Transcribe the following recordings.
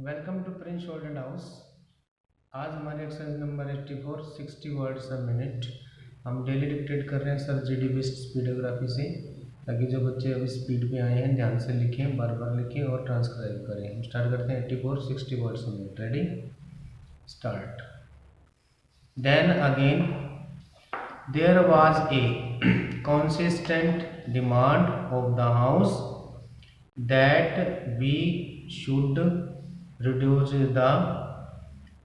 Welcome to Prince Sheldon House. आज हमारे exercise number 84 60 words a minute. हम daily dictate कर रहे हैं सर जीडी बेस्ट स्पीडोग्राफी से, ताकि जो बच्चे अभी स्पीड पे आए हैं ध्यान से लिखें, बार बार लिखें और ट्रांसक्राइब करें। हम स्टार्ट करते हैं 84 60 words a minute. Ready, start. Then again there was a consistent demand of the house that we should reduce the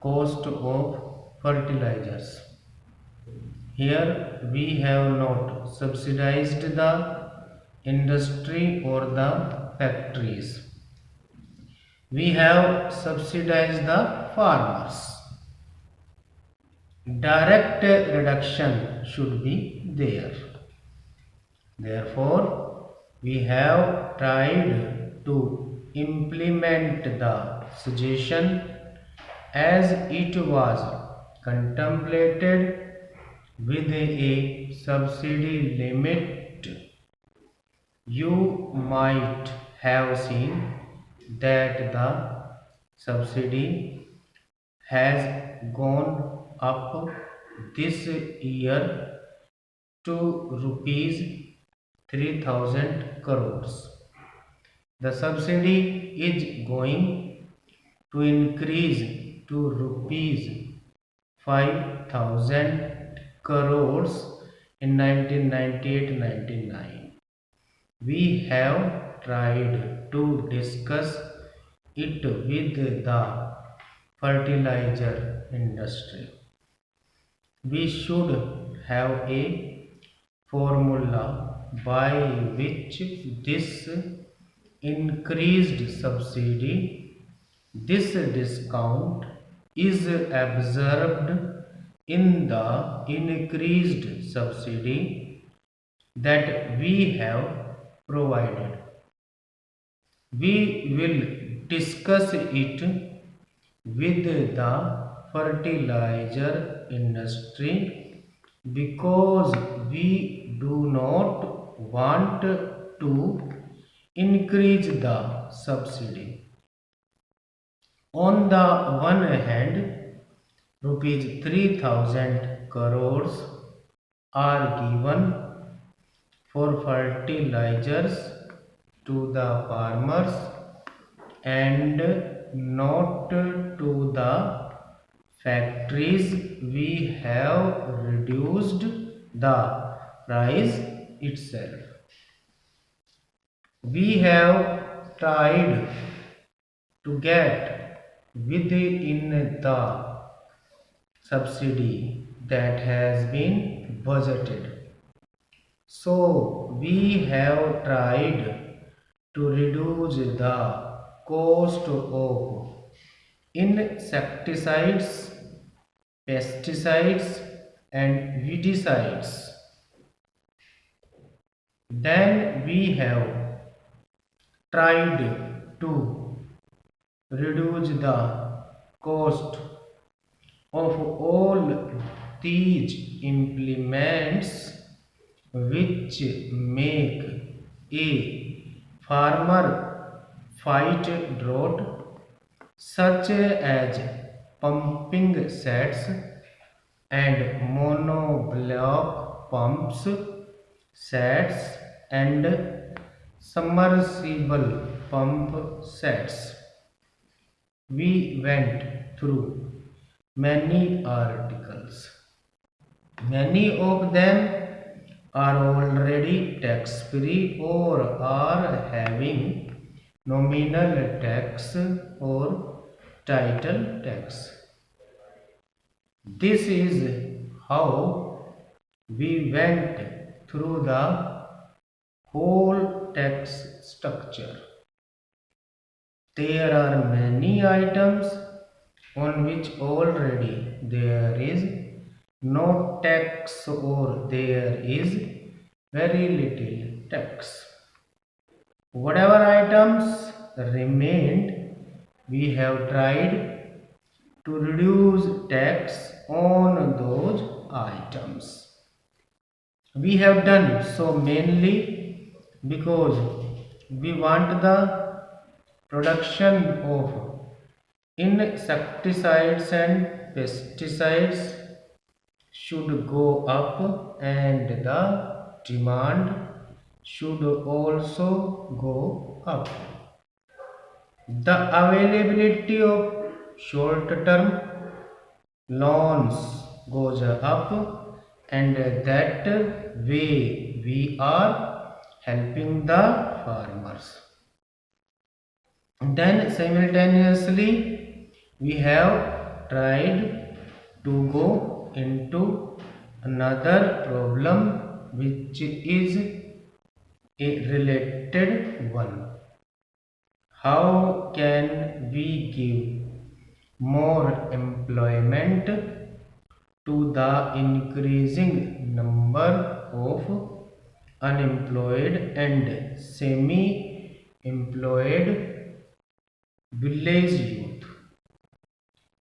cost of fertilizers. Here we have not subsidized the industry or the factories. We have subsidized the farmers. Direct reduction should be there. Therefore, we have tried to implement the suggestion as it was contemplated with a subsidy limit. You might have seen that the subsidy has gone up this year to rupees 3000 crores. The subsidy is going to increase to rupees 5000 crores in 1998-99. We have tried to discuss it with the fertilizer industry. We should have a formula by which this increased subsidy, this discount is absorbed in the increased subsidy that we have provided. We will discuss it with the fertilizer industry because we do not want to increase the subsidy. On the one hand, rupees 3000 crores are given for fertilizers to the farmers and not to the factories. We have reduced the price itself. We have tried to get within the subsidy that has been budgeted. So we have tried to reduce the cost of insecticides, pesticides and weedicides. Then we have tried to reduce the cost of all these implements which make a farmer fight drought, such as pumping sets and monoblock pumps, sets and submersible pump sets. We went through many articles. Many of them are already tax free or are having nominal tax or title tax. This is how we went through the whole tax structure. There are many items on which already there is no tax or there is very little tax. Whatever items remained, we have tried to reduce tax on those items. We have done so mainly because we want the production of insecticides and pesticides should go up and the demand should also go up. The availability of short-term loans goes up, and that way we are helping the farmers. Then simultaneously we have tried to go into another problem which is a related one. How can we give more employment to the increasing number of unemployed and semi-employed village youth?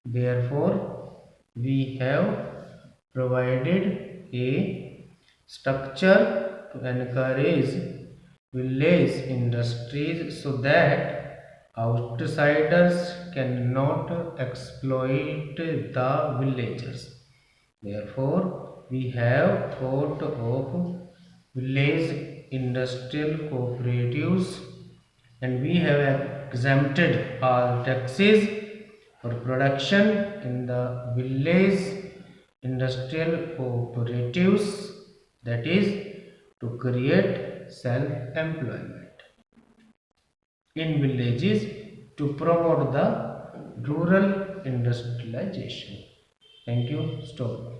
Therefore, we have provided a structure to encourage village industries so that outsiders cannot exploit the villagers. Therefore, we have thought of village industrial cooperatives, and we have exempted all taxes for production in the village industrial cooperatives, that is to create self-employment in villages to promote the rural industrialization. Thank you. Stop.